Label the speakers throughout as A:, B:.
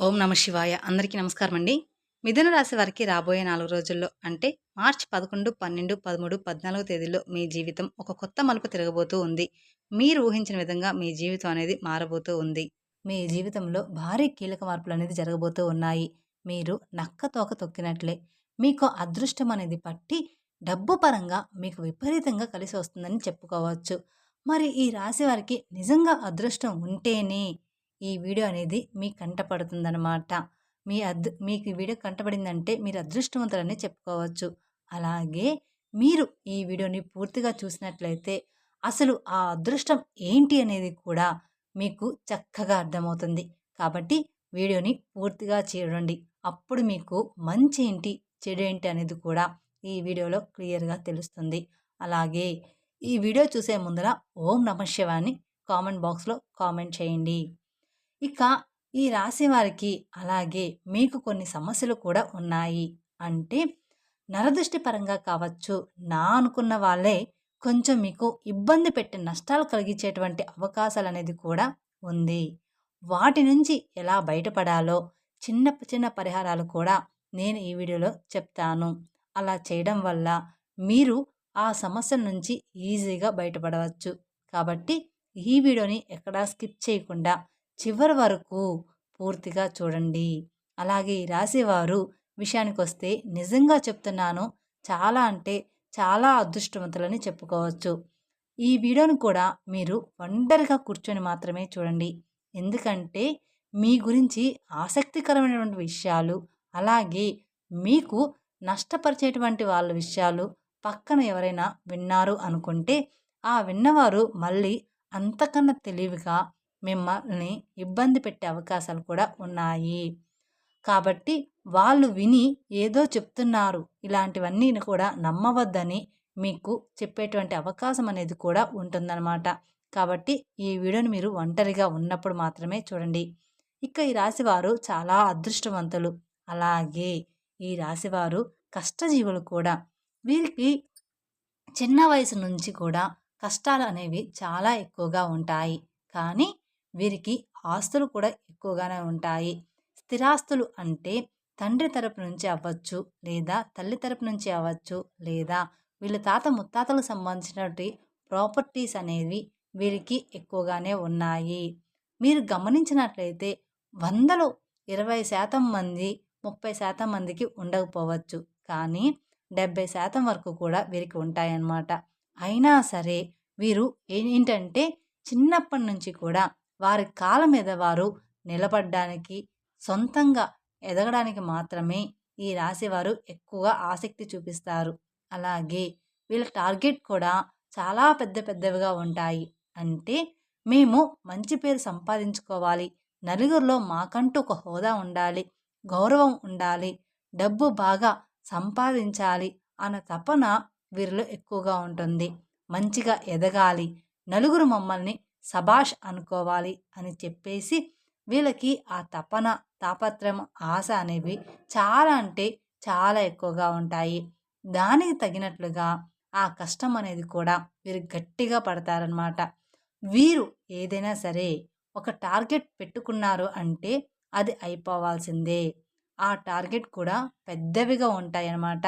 A: ఓం నమ శివాయ. అందరికీ నమస్కారం అండి. మిథున రాశి వారికి రాబోయే 4 రోజుల్లో అంటే మార్చి 11, 12, 13, 14 తేదీల్లో మీ జీవితం ఒక కొత్త మలుపు తిరగబోతూ ఉంది. మీరు ఊహించిన విధంగా మీ జీవితం అనేది మారబోతూ ఉంది. మీ జీవితంలో భారీ కీలక మార్పులనేది జరగబోతూ ఉన్నాయి. మీరు నక్క తోక తొక్కినట్లే మీకు అదృష్టం అనేది పట్టి డబ్బు పరంగా మీకు విపరీతంగా కలిసి వస్తుందని చెప్పుకోవచ్చు. మరి ఈ రాశి వారికి నిజంగా అదృష్టం ఉంటేనే ఈ వీడియో అనేది మీ కంట పడుతుందనమాట. మీకు ఈ వీడియో కంటపడిందంటే మీరు అదృష్టవంతులనే చెప్పుకోవచ్చు. అలాగే మీరు ఈ వీడియోని పూర్తిగా చూసినట్లయితే అసలు ఆ అదృష్టం ఏంటి అనేది కూడా మీకు చక్కగా అర్థమవుతుంది. కాబట్టి వీడియోని పూర్తిగా చూడండి. అప్పుడు మీకు మంచి ఏంటి, చెడు ఏంటి అనేది కూడా ఈ వీడియోలో క్లియర్‌గా తెలుస్తుంది. అలాగే ఈ వీడియో చూసే ముందర ఓం నమః శివాయ అని కామెంట్ బాక్స్‌లో కామెంట్ చేయండి. ఇక ఈ రాశి వారికి అలాగే మీకు కొన్ని సమస్యలు కూడా ఉన్నాయి. అంటే నరదృష్టి పరంగా కావచ్చు, నా అనుకున్న వాళ్ళే కొంచెం మీకు ఇబ్బంది పెట్టి నష్టాలు కలిగించేటువంటి అవకాశాలనేది కూడా ఉంది. వాటి నుంచి ఎలా బయటపడాలో చిన్న చిన్న పరిహారాలు కూడా నేను ఈ వీడియోలో చెప్తాను. అలా చేయడం వల్ల మీరు ఆ సమస్యల నుంచి ఈజీగా బయటపడవచ్చు. కాబట్టి ఈ వీడియోని ఎక్కడా స్కిప్ చేయకుండా చివరి వరకు పూర్తిగా చూడండి. అలాగే ఈ రాశివారు విషయానికొస్తే నిజంగా చెప్తున్నాను, చాలా అంటే చాలా అదృష్టవంతులని చెప్పుకోవచ్చు. ఈ వీడియోని కూడా మీరు ఒంటరిగా కూర్చొని మాత్రమే చూడండి. ఎందుకంటే మీ గురించి ఆసక్తికరమైనటువంటి విషయాలు, అలాగే మీకు నష్టపరిచేటువంటి వాళ్ళ విషయాలు పక్కన ఎవరైనా విన్నారు అనుకుంటే ఆ విన్నవారు మళ్ళీ అంతకన్నా తెలివిగా మిమ్మల్ని ఇబ్బంది పెట్టే అవకాశాలు కూడా ఉన్నాయి. కాబట్టి వాళ్ళు విని ఏదో చెప్తున్నారు, ఇలాంటివన్నీ కూడా నమ్మవద్దని మీకు చెప్పేటువంటి అవకాశం అనేది కూడా ఉంటుందన్నమాట. కాబట్టి ఈ వీడియోని మీరు ఒంటరిగా ఉన్నప్పుడు మాత్రమే చూడండి. ఇక ఈ రాశివారు చాలా అదృష్టవంతులు. అలాగే ఈ రాశివారు కష్టజీవులు కూడా. వీరికి చిన్న వయసు నుంచి కూడా కష్టాలు అనేవి చాలా ఎక్కువగా ఉంటాయి. కానీ వీరికి ఆస్తులు కూడా ఎక్కువగానే ఉంటాయి. స్థిరాస్తులు అంటే తండ్రి తరపు నుంచి అవ్వచ్చు, లేదా తల్లి తరపు నుంచి అవ్వచ్చు, లేదా వీళ్ళ తాత ముత్తాతలకు సంబంధించినటువంటి ప్రాపర్టీస్ అనేవి వీరికి ఎక్కువగానే ఉన్నాయి. మీరు గమనించినట్లయితే 100లో 20% మంది, 30% మందికి ఉండకపోవచ్చు. కానీ 70% వరకు కూడా వీరికి ఉంటాయన్నమాట. అయినా సరే వీరు ఏంటంటే చిన్నప్పటి నుంచి కూడా వారి కాళ్ళ మీద వారు నిలబడ్డానికి, సొంతంగా ఎదగడానికి మాత్రమే ఈ రాశివారు ఎక్కువగా ఆసక్తి చూపిస్తారు. అలాగే వీళ్ళ టార్గెట్ కూడా చాలా పెద్ద పెద్దవిగా ఉంటాయి. అంటే మేము మంచి పేరు సంపాదించుకోవాలి, నలుగురిలో మాకంటూ ఒక హోదా ఉండాలి, గౌరవం ఉండాలి, డబ్బు బాగా సంపాదించాలి అన్న తపన వీరిలో ఎక్కువగా ఉంటుంది. మంచిగా ఎదగాలి, నలుగురు మమ్మల్ని సబాష్ అనుకోవాలి అని చెప్పేసి వీళ్ళకి ఆ తపన, తాపత్రయం, ఆశ అనేవి చాలా అంటే చాలా ఎక్కువగా ఉంటాయి. దానికి తగినట్లుగా ఆ కష్టం అనేది కూడా వీరు గట్టిగా పడతారనమాట. వీరు ఏదైనా సరే ఒక టార్గెట్ పెట్టుకున్నారు అంటే అది అయిపోవాల్సిందే. ఆ టార్గెట్ కూడా పెద్దవిగా ఉంటాయన్నమాట.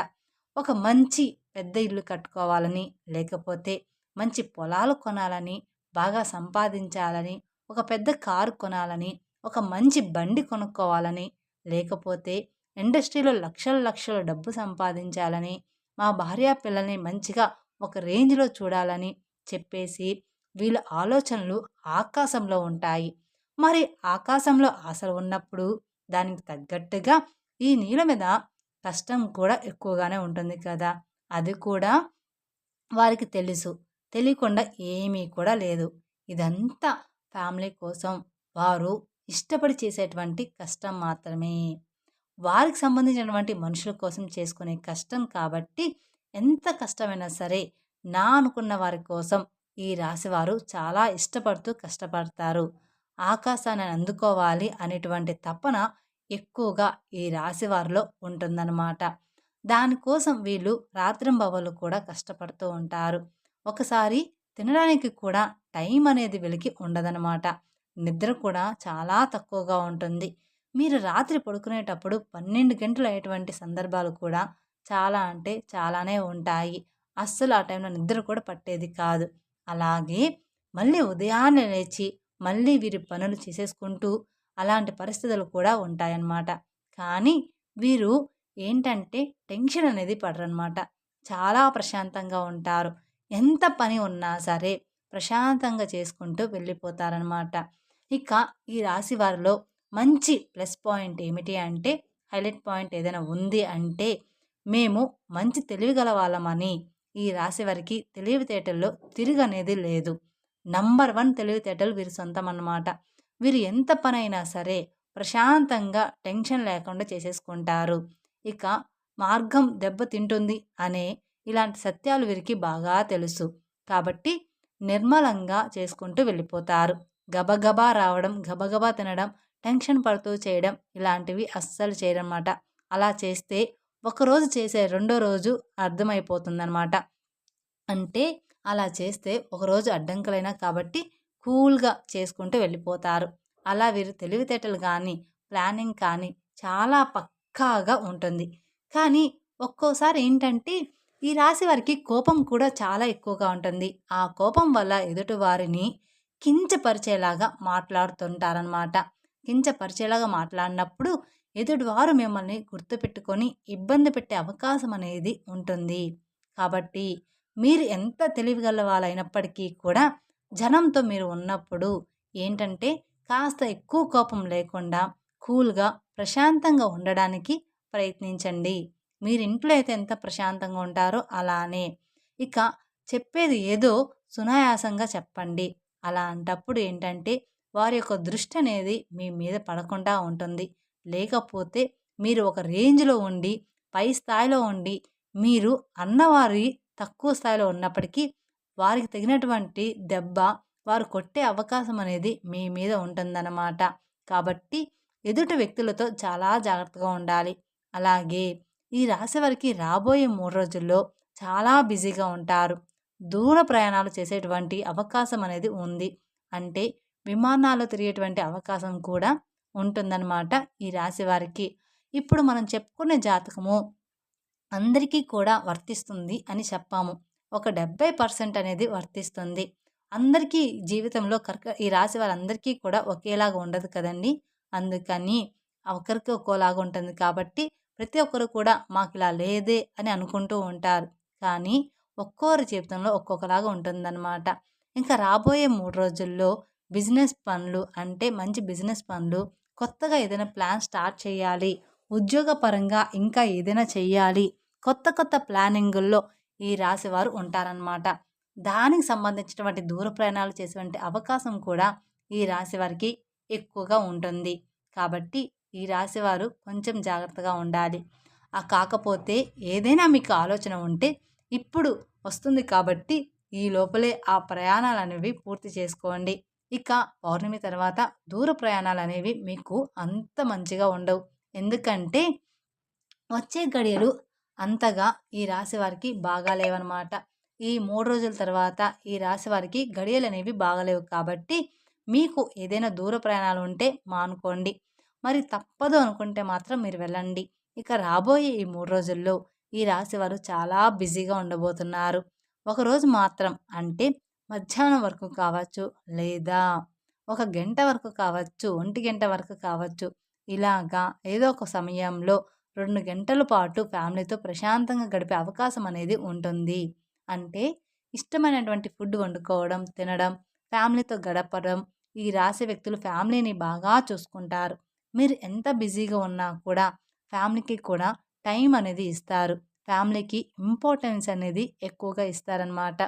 A: ఒక మంచి పెద్ద ఇల్లు కట్టుకోవాలని, లేకపోతే మంచి పొలాలు కొనాలని, బాగా సంపాదించాలని, ఒక పెద్ద కారు కొనాలని, ఒక మంచి బండి కొనుక్కోవాలని, లేకపోతే ఇండస్ట్రీలో లక్షల లక్షల డబ్బు సంపాదించాలని, మా భార్య పిల్లల్ని మంచిగా ఒక రేంజ్‌లో చూడాలని చెప్పేసి వీళ్ళ ఆలోచనలు ఆకాశంలో ఉంటాయి. మరి ఆకాశంలో ఆశలు ఉన్నప్పుడు దానికి తగ్గట్టుగా ఈ నీళ్ళ మీద కష్టం కూడా ఎక్కువగానే ఉంటుంది కదా! అది కూడా వారికి తెలుసు. తెలియకుండా ఏమీ కూడా లేదు. ఇదంతా ఫ్యామిలీ కోసం వారు ఇష్టపడి చేసేటువంటి కష్టం మాత్రమే. వారికి సంబంధించినటువంటి మనుషుల కోసం చేసుకునే కష్టం కాబట్టి ఎంత కష్టమైనా సరే నా అనుకున్న వారి కోసం ఈ రాశివారు చాలా ఇష్టపడుతూ కష్టపడతారు. ఆకాశాన్ని అందుకోవాలి అనేటువంటి తపన ఎక్కువగా ఈ రాశివారిలో ఉంటుందన్నమాట. దానికోసం వీళ్ళు రాత్రింబవళ్ళు కూడా కష్టపడుతూ ఉంటారు. ఒకసారి తినడానికి కూడా టైం అనేది వీళ్ళకి ఉండదనమాట. నిద్ర కూడా చాలా తక్కువగా ఉంటుంది. మీరు రాత్రి పడుకునేటప్పుడు 12 గంటలు అయ్యేటువంటి సందర్భాలు కూడా చాలా అంటే చాలానే ఉంటాయి. అస్సలు ఆ టైంలో నిద్ర కూడా పట్టేది కాదు. అలాగే మళ్ళీ ఉదయాన్నే లేచి మళ్ళీ వీరి పనులు చేసేసుకుంటూ అలాంటి పరిస్థితులు కూడా ఉంటాయన్నమాట. కానీ వీరు ఏంటంటే టెన్షన్ అనేది పడరనమాట. చాలా ప్రశాంతంగా ఉంటారు. ఎంత పని ఉన్నా సరే ప్రశాంతంగా చేసుకుంటూ వెళ్ళిపోతారనమాట. ఇక ఈ రాశి వారిలో మంచి ప్లస్ పాయింట్ ఏమిటి అంటే, హైలైట్ పాయింట్ ఏదైనా ఉంది అంటే, మేము మంచి తెలివిగల వాళ్ళమని ఈ రాశి వారికి తెలివితేటల్లో తిరుగనేది లేదు. నంబర్ 1 తెలివితేటలు వీరి సొంతం అన్నమాట. వీరు ఎంత పనైనా సరే ప్రశాంతంగా టెన్షన్ లేకుండా చేసేసుకుంటారు. ఇక మార్గం దెబ్బతింటుంది అనే ఇలాంటి సత్యాలు వీరికి బాగా తెలుసు. కాబట్టి నిర్మలంగా చేసుకుంటూ వెళ్ళిపోతారు. గబగబా రావడం, గబగబా తినడం, టెన్షన్ పడుతూ చేయడం ఇలాంటివి అస్సలు చేయరనమాట. అలా చేస్తే ఒకరోజు చేసే రెండో రోజు అర్థమైపోతుందనమాట. అంటే అలా చేస్తే ఒకరోజు అడ్డంకులైనా కాబట్టి కూల్‌గా చేసుకుంటూ వెళ్ళిపోతారు. అలా వీరు తెలివితేటలు గానీ, ప్లానింగ్ కానీ చాలా పక్కాగా ఉంటుంది. కానీ ఒక్కోసారి ఏంటంటే ఈ రాశి వారికి కోపం కూడా చాలా ఎక్కువగా ఉంటుంది. ఆ కోపం వల్ల ఎదుటి వారిని కించపరిచేలాగా మాట్లాడుతుంటారనమాట. కించపరిచేలాగా మాట్లాడినప్పుడు ఎదుటివారు మిమ్మల్ని గుర్తుపెట్టుకొని ఇబ్బంది పెట్టే అవకాశం అనేది ఉంటుంది. కాబట్టి మీరు ఎంత తెలివిగల వాళ్ళైనప్పటికీ కూడా జనంతో మీరు ఉన్నప్పుడు ఏంటంటే కాస్త ఎక్కువ కోపం లేకుండా కూల్‌గా, ప్రశాంతంగా ఉండడానికి ప్రయత్నించండి. మీరు ఇంట్లో అయితే ఎంత ప్రశాంతంగా ఉంటారో అలానే. ఇక చెప్పేది ఏదో సునాయాసంగా చెప్పండి. అలాంటప్పుడు ఏంటంటే వారి యొక్క దృష్టి అనేది మీ మీద పడకుండా ఉంటుంది. లేకపోతే మీరు ఒక రేంజ్‌లో ఉండి, పై స్థాయిలో ఉండి, మీరు అన్నవారి తక్కువ స్థాయిలో ఉన్నప్పటికీ వారికి తగినటువంటి దెబ్బ వారు కొట్టే అవకాశం అనేది మీ మీద ఉంటుందన్నమాట. కాబట్టి ఎదుటి వ్యక్తులతో చాలా జాగ్రత్తగా ఉండాలి. అలాగే ఈ రాశి వారికి రాబోయే 3 రోజుల్లో చాలా బిజీగా ఉంటారు. దూర ప్రయాణాలు చేసేటువంటి అవకాశం అనేది ఉంది. అంటే విమానాల్లో తిరిగేటువంటి అవకాశం కూడా ఉంటుందన్నమాట ఈ రాశి వారికి. ఇప్పుడు మనం చెప్పుకునే జాతకము అందరికీ కూడా వర్తిస్తుంది అని చెప్పాము. ఒక 70% అనేది వర్తిస్తుంది. అందరికీ జీవితంలో ఈ రాశి వారందరికీ కూడా ఒకేలాగా ఉండదు కదండీ! అందుకని ఒకరికి ఒక్కోలాగా ఉంటుంది కాబట్టి ప్రతి ఒక్కరు కూడా మాకిలా లేదే అని అనుకుంటూ ఉంటారు. కానీ ఒక్కోరి జీవితంలో ఒక్కొక్కలాగా ఉంటుందన్నమాట. ఇంకా రాబోయే 3 రోజుల్లో బిజినెస్ పనులు అంటే మంచి బిజినెస్ పనులు, కొత్తగా ఏదైనా ప్లాన్ స్టార్ట్ చేయాలి, ఉద్యోగపరంగా ఇంకా ఏదైనా చెయ్యాలి, కొత్త కొత్త ప్లానింగుల్లో ఈ రాశివారు ఉంటారనమాట. దానికి సంబంధించినటువంటి దూర ప్రయాణాలు చేసేటువంటి అవకాశం కూడా ఈ రాశి వారికి ఎక్కువగా ఉంటుంది. కాబట్టి ఈ రాశివారు కొంచెం జాగ్రత్తగా ఉండాలి. కాకపోతే ఏదైనా మీకు ఆలోచన ఉంటే ఇప్పుడు వస్తుంది కాబట్టి ఈ లోపలే ఆ ప్రయాణాలనేవి పూర్తి చేసుకోండి. ఇక పౌర్ణమి తర్వాత దూర ప్రయాణాలనేవి మీకు అంత మంచిగా ఉండవు. ఎందుకంటే వచ్చే గడియలు అంతగా ఈ రాశి వారికి బాగాలేవనమాట. ఈ 3 రోజుల తర్వాత ఈ రాశి వారికి గడియలనేవి బాగాలేవు కాబట్టి మీకు ఏదైనా దూర ప్రయాణాలు ఉంటే మానుకోండి. మరి తప్పదు అనుకుంటే మాత్రం మీరు వెళ్ళండి. ఇక రాబోయే ఈ 3 రోజుల్లో ఈ రాశి వారు చాలా బిజీగా ఉండబోతున్నారు. ఒకరోజు మాత్రం అంటే మధ్యాహ్నం వరకు కావచ్చు, లేదా ఒక గంట వరకు కావచ్చు, ఒంటి గంట వరకు కావచ్చు. ఇలాగా ఏదో ఒక సమయంలో 2 గంటల పాటు ఫ్యామిలీతో ప్రశాంతంగా గడిపే అవకాశం అనేది ఉంటుంది. అంటే ఇష్టమైనటువంటి ఫుడ్ వండుకోవడం, తినడం, ఫ్యామిలీతో గడపడం. ఈ రాశి వ్యక్తులు ఫ్యామిలీని బాగా చూసుకుంటారు. మీరు ఎంత బిజీగా ఉన్నా కూడా ఫ్యామిలీకి కూడా టైం అనేది ఇస్తారు. ఫ్యామిలీకి ఇంపార్టెన్స్ అనేది ఎక్కువగా ఇస్తారనమాట.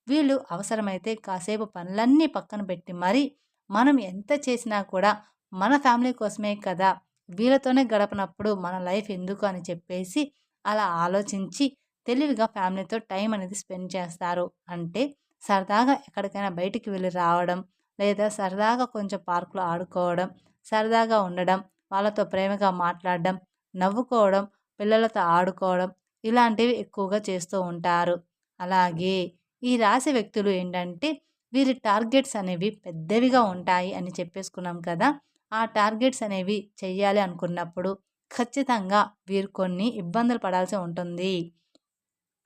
A: వీళ్ళు అవసరమైతే కాసేపు పనులన్నీ పక్కన పెట్టి మరి మనం ఎంత చేసినా కూడా మన ఫ్యామిలీ కోసమే కదా! వీళ్ళతోనే గడపనప్పుడు మన లైఫ్ ఎందుకు అని చెప్పేసి అలా ఆలోచించి తెలివిగా ఫ్యామిలీతో టైం అనేది స్పెండ్ చేస్తారు. అంటే సరదాగా ఎక్కడికైనా బయటికి వెళ్ళి రావడం, లేదా సరదాగా కొంచెం పార్కులో ఆడుకోవడం, సరదాగా ఉండడం, వాళ్ళతో ప్రేమగా మాట్లాడడం, నవ్వుకోవడం, పిల్లలతో ఆడుకోవడం ఇలాంటివి ఎక్కువగా చేస్తూ ఉంటారు. అలాగే ఈ రాశి వ్యక్తులు ఏంటంటే వీరి టార్గెట్స్ అనేవి పెద్దవిగా ఉంటాయి అని చెప్పేసుకున్నాం కదా! ఆ టార్గెట్స్ అనేవి చెయ్యాలి అనుకున్నప్పుడు ఖచ్చితంగా వీరు కొన్ని ఇబ్బందులు పడాల్సి ఉంటుంది.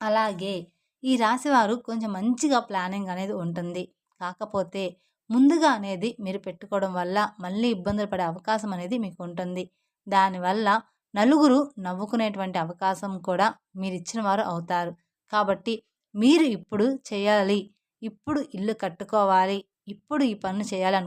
A: అలాగే ఈ రాశివారు కొంచెం మంచిగా ప్లానింగ్ అనేది ఉంటుంది. కాకపోతే ముందుగా అనేది మీరు పెట్టుకోవడం వల్ల మళ్ళీ ఇబ్బందులు పడే అవకాశం అనేది మీకు ఉంటుంది. దానివల్ల నలుగురు నవ్వుకునేటువంటి అవకాశం కూడా మీరిచ్చిన వారు అవుతారు. కాబట్టి మీరు ఇప్పుడు చేయాలి, ఇప్పుడు ఇల్లు కట్టుకోవాలి, ఇప్పుడు ఈ పనులు చేయాలి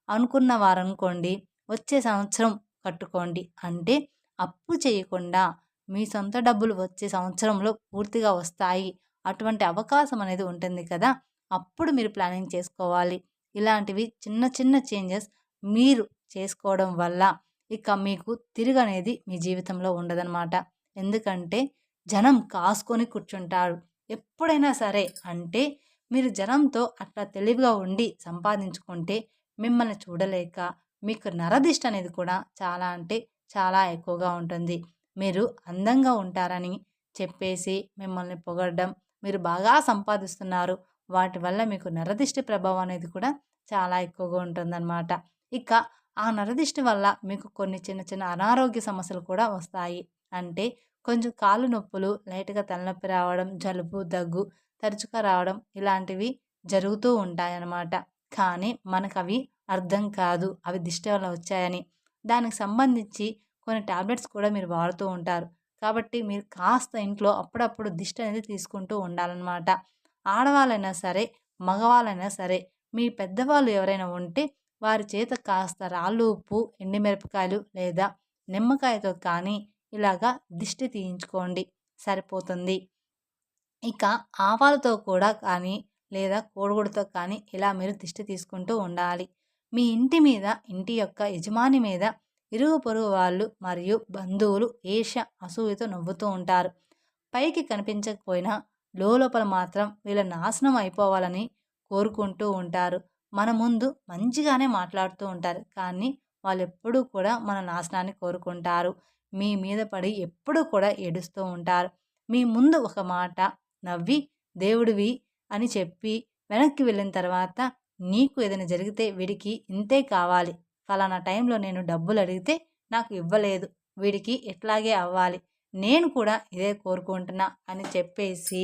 A: అనుకున్న వారనుకోండి వచ్చే సంవత్సరం కట్టుకోండి. అంటే అప్పు చేయకుండా మీ సొంత డబ్బులు వచ్చే సంవత్సరంలో పూర్తిగా వస్తాయి. అటువంటి అవకాశం అనేది ఉంటుంది కదా! అప్పుడు మీరు ప్లానింగ్ చేసుకోవాలి. ఇలాంటివి చిన్న చిన్న చేంజెస్ మీరు చేసుకోవడం వల్ల ఇక మీకు తిరుగనేది మీ జీవితంలో ఉండదనమాట. ఎందుకంటే జనం కాసుకొని కూర్చుంటారు. ఎప్పుడైనా సరే అంటే మీరు జనంతో అట్లా తెలివిగా ఉండి సంపాదించుకుంటే మిమ్మల్ని చూడలేక మీకు నరదిష్టి అనేది కూడా చాలా అంటే చాలా ఎక్కువగా ఉంటుంది. మీరు అందంగా ఉంటారని చెప్పేసి మిమ్మల్ని పొగడడం, మీరు బాగా సంపాదిస్తున్నారు, వాటి వల్ల మీకు నరదిష్టి ప్రభావం అనేది కూడా చాలా ఎక్కువగా ఉంటుందన్నమాట. ఇక ఆ నరదిష్టి వల్ల మీకు కొన్ని చిన్న చిన్న అనారోగ్య సమస్యలు కూడా వస్తాయి. అంటే కొంచెం కాళ్ళు నొప్పులు, లైట్‌గా తలనొప్పి రావడం, జలుబు, దగ్గు తరచుగా రావడం ఇలాంటివి జరుగుతూ ఉంటాయన్నమాట. కానీ మనకవి అర్థం కాదు. అవి దిష్టి వల్ల వచ్చాయని. దానికి సంబంధించి కొన్ని టాబ్లెట్స్ కూడా మీరు వాడుతూ ఉంటారు. కాబట్టి మీరు కాస్త ఇంట్లో అప్పుడప్పుడు దిష్టి అనేది తీసుకుంటూ ఉండాలన్నమాట. ఆడవాళ్ళైనా సరే, మగవాళ్ళైనా సరే, మీ పెద్దవాళ్ళు ఎవరైనా ఉంటే వారి చేత కాస్త రాళ్ళు ఉప్పు, ఎండుమిరపకాయలు లేదా నిమ్మకాయతో కానీ ఇలాగా దిష్టి తీయించుకోండి సరిపోతుంది. ఇక ఆవాలతో కూడా కానీ లేదా కోడిగుడ్డుతో కానీ ఇలా మీరు దిష్టి తీసుకుంటూ ఉండాలి. మీ ఇంటి మీద, ఇంటి యొక్క యజమాని మీద ఇరుగు పొరుగు వాళ్ళు మరియు బంధువులు ఈర్ష్య, అసూయతో నవ్వుతూ ఉంటారు. పైకి కనిపించకపోయినా లోపల మాత్రం వీళ్ళ నాశనం అయిపోవాలని కోరుకుంటూ ఉంటారు. మన ముందు మంచిగానే మాట్లాడుతూ ఉంటారు. కానీ వాళ్ళెప్పుడూ కూడా మన నాశనాన్ని కోరుకుంటారు. మీ మీద పడి ఎప్పుడూ కూడా ఏడుస్తూ ఉంటారు. మీ ముందు ఒక మాట నవ్వి దేవుడివి అని చెప్పి వెనక్కి వెళ్ళిన తర్వాత నీకు ఏదైనా జరిగితే వీడికి ఇంతే కావాలి, ఫలానా టైంలో నేను డబ్బులు అడిగితే నాకు ఇవ్వలేదు, వీడికి ఇట్లాగే అవ్వాలి, నేను కూడా ఇదే కోరుకుంటున్నా అని చెప్పేసి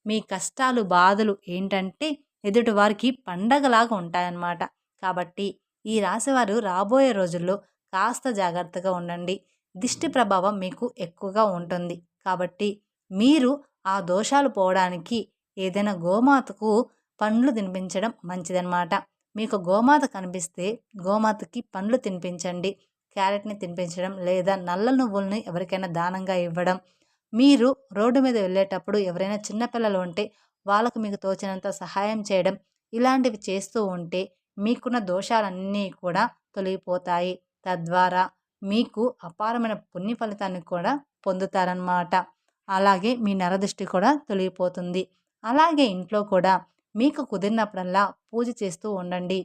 A: మీ కష్టాలు బాధలు ఏంటంటే ఎదుటి వారికి పండగలాగా ఉంటాయన్నమాట. కాబట్టి ఈ రాశివారు రాబోయే రోజుల్లో కాస్త జాగ్రత్తగా ఉండండి. దిష్టి ప్రభావం మీకు ఎక్కువగా ఉంటుంది. కాబట్టి మీరు ఆ దోషాలు పోవడానికి ఏదైనా గోమాతకు పండ్లు తినిపించడం మంచిదన్నమాట. మీకు గోమాత కనిపిస్తే గోమాతకి పండ్లు తినిపించండి. క్యారెట్‌ని తినిపించడం లేదా నల్ల నువ్వుల్ని ఎవరికైనా దానంగా ఇవ్వడం. మీరు రోడ్డు మీద వెళ్ళేటప్పుడు ఎవరైనా చిన్న పిల్లలు ఉంటే వాళ్ళకు మీకు తోచినంత సహాయం చేయడం. ఇలాంటివి చేస్తూ ఉంటే మీకున్న దోషాలన్నీ కూడా తొలగిపోతాయి. తద్వారా మీకు అపారమైన పుణ్య ఫలితాన్ని కూడా పొందుతారనమాట. అలాగే మీ నరదృష్టి కూడా తొలగిపోతుంది. అలాగే ఇంట్లో కూడా మీకు కుదిరినప్పుడల్లా పూజ చేస్తూ ఉండండి.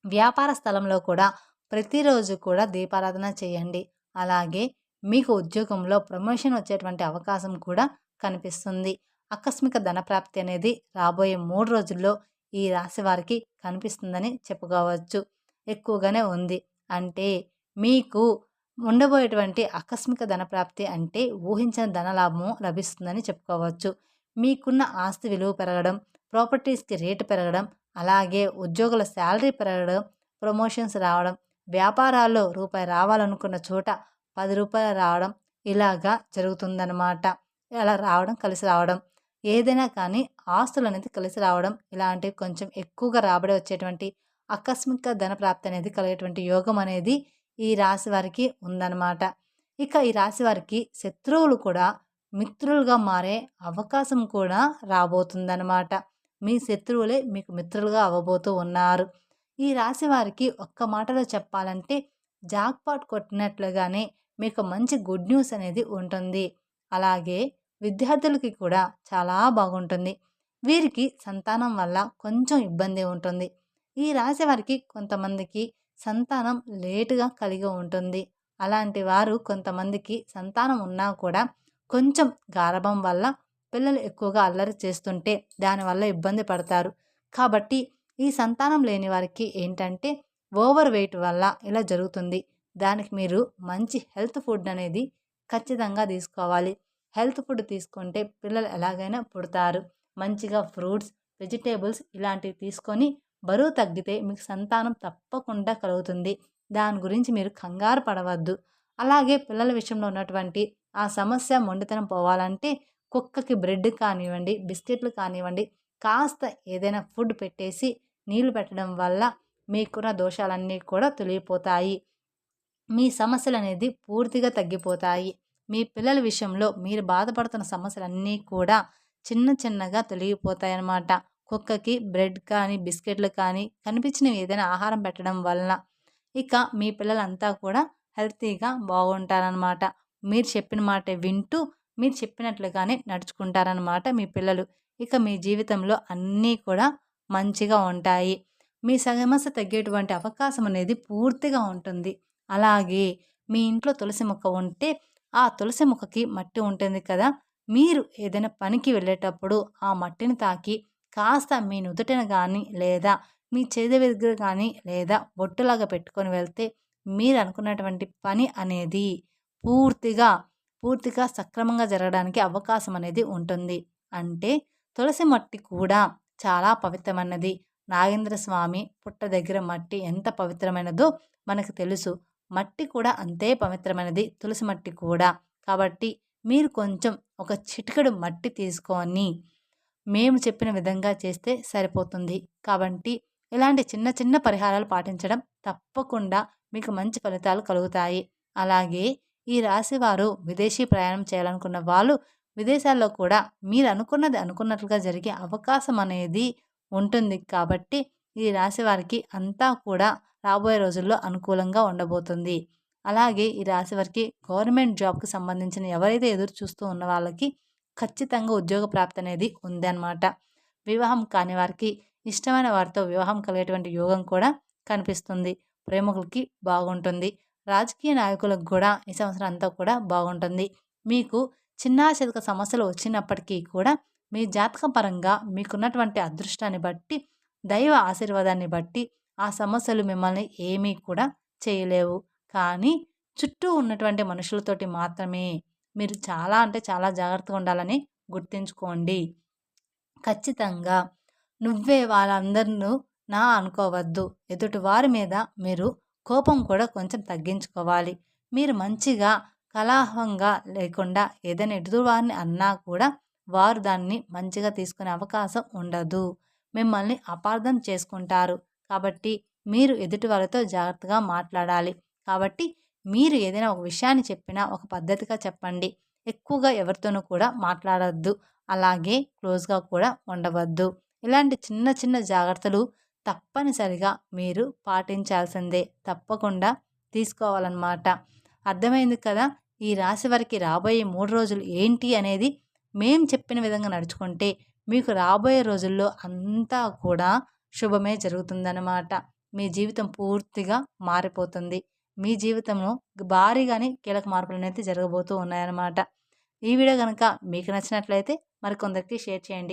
A: వ్యాపార స్థలంలో కూడా ప్రతిరోజు కూడా దీపారాధన చేయండి. అలాగే మీకు ఉద్యోగంలో ప్రమోషన్ వచ్చేటువంటి అవకాశం కూడా కనిపిస్తుంది. ఆకస్మిక ధనప్రాప్తి అనేది రాబోయే 3 రోజుల్లో ఈ రాశి వారికి కనిపిస్తుందని చెప్పుకోవచ్చు. ఎక్కువగానే ఉంది. అంటే మీకు ఉండబోయేటువంటి ఆకస్మిక ధనప్రాప్తి అంటే ఊహించిన ధనలాభము లభిస్తుందని చెప్పుకోవచ్చు. మీకున్న ఆస్తి విలువ పెరగడం, ప్రాపర్టీస్‌కి రేటు పెరగడం, అలాగే ఉద్యోగుల శాలరీ పెరగడం, ప్రమోషన్స్ రావడం, వ్యాపారాల్లో రూపాయి రావాలనుకున్న చోట రూ. 10 రావడం ఇలాగా జరుగుతుందనమాట. అలా రావడం, కలిసి రావడం. ఏదైనా కానీ ఆస్తులనేది కలిసి రావడం ఇలాంటివి కొంచెం ఎక్కువగా రాబడి వచ్చేటువంటి ఆకస్మిక ధనప్రాప్తి అనేది కలిగేటువంటి యోగం అనేది ఈ రాశి వారికి ఉందన్నమాట. ఇక ఈ రాశి వారికి శత్రువులు కూడా మిత్రులుగా మారే అవకాశం కూడా రాబోతుందన్నమాట. మీ శత్రువులే మీకు మిత్రులుగా అవ్వబోతూ ఉన్నారు. ఈ రాశి వారికి ఒక్క మాటలో చెప్పాలంటే జాక్‌పాట్ కొట్టినట్లుగానే మీకు మంచి గుడ్ న్యూస్ అనేది ఉంటుంది. అలాగే విద్యార్థులకి కూడా చాలా బాగుంటుంది. వీరికి సంతానం వల్ల కొంచెం ఇబ్బంది ఉంటుంది. ఈ రాశి వారికి కొంతమందికి సంతానం లేటుగా కలిగి ఉంటుంది. అలాంటి వారు కొంతమందికి సంతానం ఉన్నా కూడా కొంచెం గారాబం వల్ల పిల్లలు ఎక్కువగా అల్లరి చేస్తుంటే దానివల్ల ఇబ్బంది పడతారు. కాబట్టి ఈ సంతానం లేని వారికి ఏంటంటే ఓవర్ వెయిట్ వల్ల ఇలా జరుగుతుంది. దానికి మీరు మంచి హెల్త్ ఫుడ్ అనేది ఖచ్చితంగా తీసుకోవాలి. హెల్త్ ఫుడ్ తీసుకుంటే పిల్లలు ఎలాగైనా పుడతారు. మంచిగా ఫ్రూట్స్, వెజిటేబుల్స్ ఇలాంటివి తీసుకొని బరువు తగ్గితే మీకు సంతానం తప్పకుండా కలుగుతుంది. దాని గురించి మీరు కంగారు పడవద్దు. అలాగే పిల్లల విషయంలో ఉన్నటువంటి ఆ సమస్య మొండితనం పోవాలంటే కుక్కకి బ్రెడ్ కానివ్వండి, బిస్కెట్లు కానివ్వండి, కాస్త ఏదైనా ఫుడ్ పెట్టేసి నీళ్లు పెట్టడం వల్ల మీకున్న దోషాలన్నీ కూడా తొలగిపోతాయి. మీ సమస్యలనేది పూర్తిగా తగ్గిపోతాయి. మీ పిల్లల విషయంలో మీరు బాధపడుతున్న సమస్యలన్నీ కూడా చిన్న చిన్నగా తొలగిపోతాయన్నమాట. కుక్కకి బ్రెడ్ కానీ, బిస్కెట్లు కానీ కనిపించినవి ఏదైనా ఆహారం పెట్టడం వలన ఇక మీ పిల్లలంతా కూడా హెల్తీగా బాగుంటారనమాట. మీరు చెప్పిన మాట వింటూ మీరు చెప్పినట్లుగానే నడుచుకుంటారనమాట మీ పిల్లలు. ఇక మీ జీవితంలో అన్నీ కూడా మంచిగా ఉంటాయి. మీ సమస్య తగ్గేటువంటి అవకాశం అనేది పూర్తిగా ఉంటుంది. అలాగే మీ ఇంట్లో తులసి మొక్క ఉంటే ఆ తులసి మొక్కకి మట్టి ఉంటుంది కదా! మీరు ఏదైనా పనికి వెళ్ళేటప్పుడు ఆ మట్టిని తాకి కాస్త మీ నుదుటిన గానీ లేదా మీ చేతి దగ్గర కానీ లేదా బొట్టులాగా పెట్టుకొని వెళ్తే మీరు అనుకున్నటువంటి పని అనేది పూర్తిగా, పూర్తిగా సక్రమంగా జరగడానికి అవకాశం అనేది ఉంటుంది. అంటే తులసి మట్టి కూడా చాలా పవిత్రమైనది. నాగేంద్ర స్వామి పుట్ట దగ్గర మట్టి ఎంత పవిత్రమైనదో మనకు తెలుసు. మట్టి కూడా అంతే పవిత్రమైనది, తులసి మట్టి కూడా. కాబట్టి మీరు కొంచెం ఒక చిటికెడు మట్టి తీసుకొని మేము చెప్పిన విధంగా చేస్తే సరిపోతుంది. కాబట్టి ఇలాంటి చిన్న చిన్న పరిహారాలు పాటించడం తప్పకుండా మీకు మంచి ఫలితాలు కలుగుతాయి. అలాగే ఈ రాశివారు విదేశీ ప్రయాణం చేయాలనుకున్న వాళ్ళు విదేశాల్లో కూడా మీరు అనుకున్నది అనుకున్నట్లుగా జరిగే అవకాశం అనేది ఉంటుంది. కాబట్టి ఈ రాశి వారికి అంతా కూడా రాబోయే రోజుల్లో అనుకూలంగా ఉండబోతుంది. అలాగే ఈ రాశి వారికి గవర్నమెంట్ జాబ్‌కి సంబంధించిన ఎవరైతే ఎదురు చూస్తూ ఉన్న వాళ్ళకి ఖచ్చితంగా ఉద్యోగ ప్రాప్తి అనేది ఉందన్నమాట. వివాహం కాని వారికి ఇష్టమైన వారితో వివాహం కలిగేటువంటి యోగం కూడా కనిపిస్తుంది. ప్రేమికులకి బాగుంటుంది. రాజకీయ నాయకులకు కూడా ఈ సంవత్సరం అంతా కూడా బాగుంటుంది. మీకు చిన్న చితక సమస్యలు వచ్చినప్పటికీ కూడా మీ జాతక పరంగా మీకున్నటువంటి అదృష్టాన్ని బట్టి, దైవ ఆశీర్వాదాన్ని బట్టి ఆ సమస్యలు మిమ్మల్ని ఏమీ కూడా చేయలేవు. కానీ చుట్టూ ఉన్నటువంటి మనుషులతోటి మాత్రమే మీరు చాలా అంటే చాలా జాగ్రత్తగా ఉండాలని గుర్తుంచుకోండి. ఖచ్చితంగా నువ్వే వాళ్ళందరినూ నా అనుకోవద్దు. ఎదుటి వారి మీద మీరు కోపం కూడా కొంచెం తగ్గించుకోవాలి. మీరు మంచిగా కలహంగా లేకుండా ఏదైనా ఎదుటి వారిని అన్నా కూడా వారు దాన్ని మంచిగా తీసుకునే అవకాశం ఉండదు. మిమ్మల్ని అపార్థం చేసుకుంటారు. కాబట్టి మీరు ఎదుటి వాళ్ళతో జాగ్రత్తగా మాట్లాడాలి. కాబట్టి మీరు ఏదైనా ఒక విషయాన్ని చెప్పినా ఒక పద్ధతిగా చెప్పండి. ఎక్కువగా ఎవరితోనూ కూడా మాట్లాడొద్దు. అలాగే క్లోజ్‌గా కూడా ఉండవద్దు. ఇలాంటి చిన్న చిన్న జాగ్రత్తలు తప్పనిసరిగా మీరు పాటించాల్సిందే. తప్పకుండా తీసుకోవాలన్నమాట. అర్థమైంది కదా! ఈ రాశి వారికి రాబోయే 3 రోజులు ఏంటి అనేది మేము చెప్పిన విధంగా నడుచుకుంటే మీకు రాబోయే రోజుల్లో అంతా కూడా శుభమే జరుగుతుందన్నమాట. మీ జీవితం పూర్తిగా మారిపోతుంది. మీ జీవితంలో భారీగానే కీలక మార్పులనేది జరగబోతూ ఉన్నాయన్నమాట. ఈ వీడియో గనుక మీకు నచ్చినట్లయితే మరికొందరికి షేర్ చేయండి.